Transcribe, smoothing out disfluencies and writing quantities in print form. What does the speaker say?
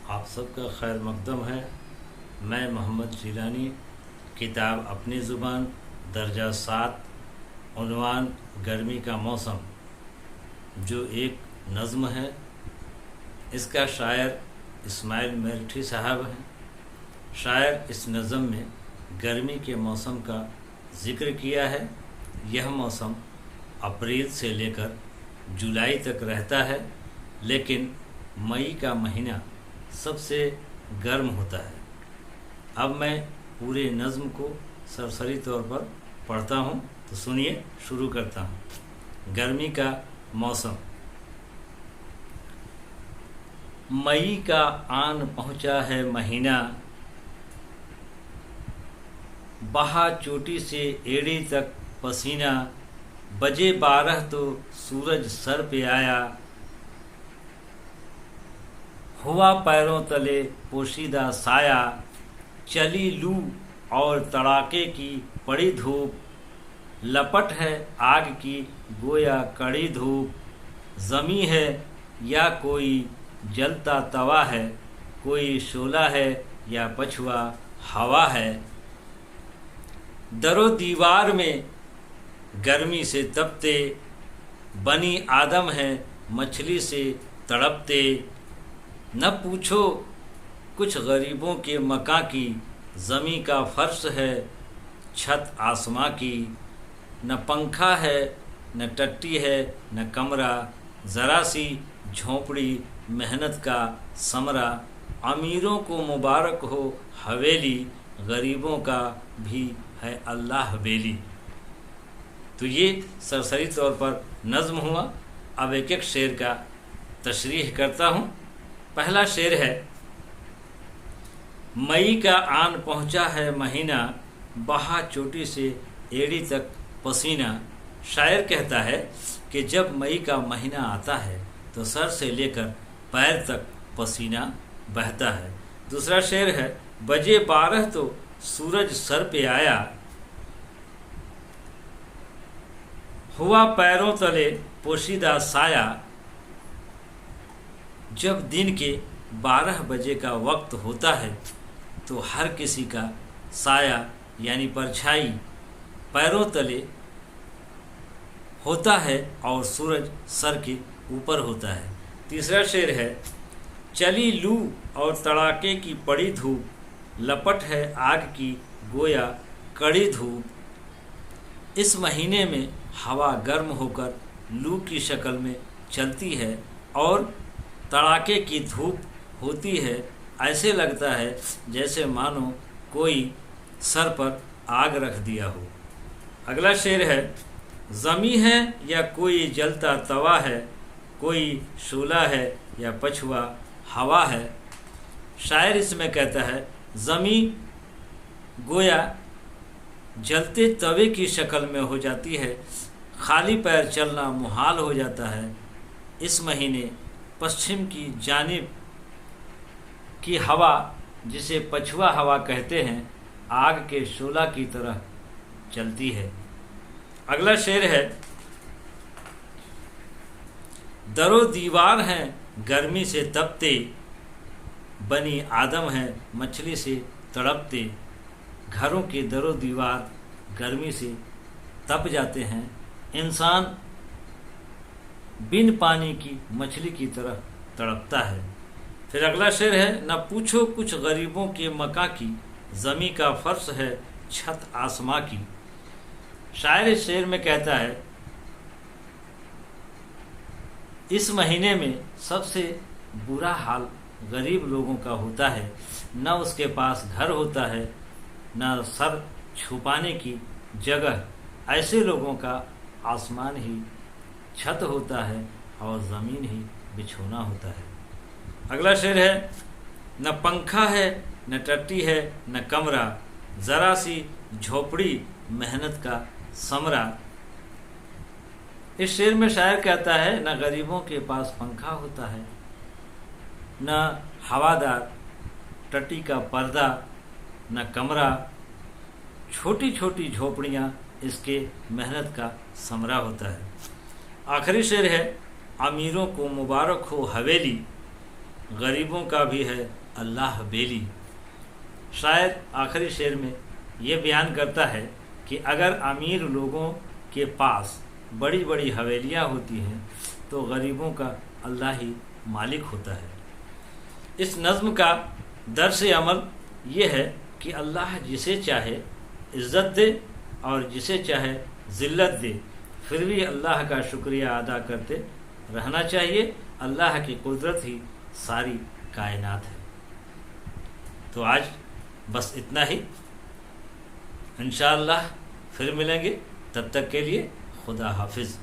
आप सबका खैर मकदम है। मैं मोहम्मद जिलानी, किताब अपनी ज़ुबान, दर्जा 7, उन्वान गर्मी का मौसम, जो एक नज़्म है। इसका शायर इस्माइल मेरठी साहब हैं। शायर इस नज़्म में गर्मी के मौसम का ज़िक्र किया है। यह मौसम अप्रैल से लेकर जुलाई तक रहता है, लेकिन मई का महीना सबसे गर्म होता है। अब मैं पूरे नज़्म को सरसरी तौर पर पढ़ता हूँ, तो सुनिए, शुरू करता हूँ। गर्मी का मौसम। मई का आन पहुँचा है महीना, बहा चोटी से एड़ी तक पसीना। बजे 12 तो सूरज सर पे आया, हुआ पैरों तले पोशीदा साया। चली लू और तड़ाके की पड़ी धूप, लपट है आग की गोया कड़ी धूप। ज़मी है या कोई जलता तवा है, कोई शोला है या पछुआ हवा है। दरो दीवार में गर्मी से तपते, बनी आदम है मछली से तड़पते। न पूछो कुछ गरीबों के मकां की, ज़मी का फर्श है छत आसमां की। न पंखा है न टट्टी है न कमरा, ज़रा सी झोंपड़ी मेहनत का समरा। अमीरों को मुबारक हो हवेली, गरीबों का भी है अल्लाह बेली। तो ये सरसरी तौर पर नज़्म हुआ। अब एक एक शेर का तशरीह करता हूँ। पहला शेर है, मई का आन पहुँचा है महीना, बहा चोटी से एड़ी तक पसीना। शायर कहता है कि जब मई का महीना आता है तो सर से लेकर पैर तक पसीना बहता है। दूसरा शेर है, बजे 12 तो सूरज सर पे आया, हुआ पैरों तले पोशीदा साया। जब दिन के 12 बजे का वक्त होता है तो हर किसी का साया यानी परछाई पैरों तले होता है और सूरज सर के ऊपर होता है। तीसरा शेर है, चली लू और तड़ाके की पड़ी धूप, लपट है आग की गोया कड़ी धूप। इस महीने में हवा गर्म होकर लू की शक्ल में चलती है और तड़ाके की धूप होती है। ऐसे लगता है जैसे मानो कोई सर पर आग रख दिया हो। अगला शेर है, ज़मी है या कोई जलता तवा है, कोई शोला है या पछुआ हवा है। शायर इसमें कहता है, ज़मी गोया जलते तवे की शक्ल में हो जाती है, खाली पैर चलना मुहाल हो जाता है। इस महीने पश्चिम की जानिब की हवा, जिसे पछुआ हवा कहते हैं, आग के शोला की तरह चलती है। अगला शेर है, दरो दीवार हैं गर्मी से तपते, बनी आदम है मछली से तड़पते। घरों के दरो दीवार गर्मी से तप जाते हैं, इंसान बिन पानी की मछली की तरह तड़पता है। फिर अगला शेर है, न पूछो कुछ गरीबों के मकां की, ज़मी का फर्श है छत आसमां की। शायर इस शेर में कहता है, इस महीने में सबसे बुरा हाल गरीब लोगों का होता है। न उसके पास घर होता है, न सर छुपाने की जगह। ऐसे लोगों का आसमान ही छत होता है और ज़मीन ही बिछोना होता है। अगला शेर है, न पंखा है न टट्टी है न कमरा, ज़रा सी झोपड़ी मेहनत का समरा। इस शेर में शायर कहता है, न गरीबों के पास पंखा होता है, न हवादार टट्टी का पर्दा, न कमरा। छोटी छोटी झोपड़ियाँ इसके मेहनत का समरा होता है। आखिरी शेर है, अमीरों को मुबारक हो हवेली, गरीबों का भी है अल्लाह बेली। शायद आखिरी शेर में ये बयान करता है कि अगर अमीर लोगों के पास बड़ी बड़ी हवेलियाँ होती हैं तो गरीबों का अल्लाह ही मालिक होता है। इस नज़्म का दर्स अमल ये है कि अल्लाह जिसे चाहे इज़्ज़त दे और जिसे चाहे ज़िल्लत दे, फिर भी अल्लाह का शुक्रिया अदा करते रहना चाहिए। अल्लाह की कुदरत ही सारी कायनात है। तो आज बस इतना ही, इंशाअल्लाह फिर मिलेंगे। तब तक के लिए खुदा हाफिज़।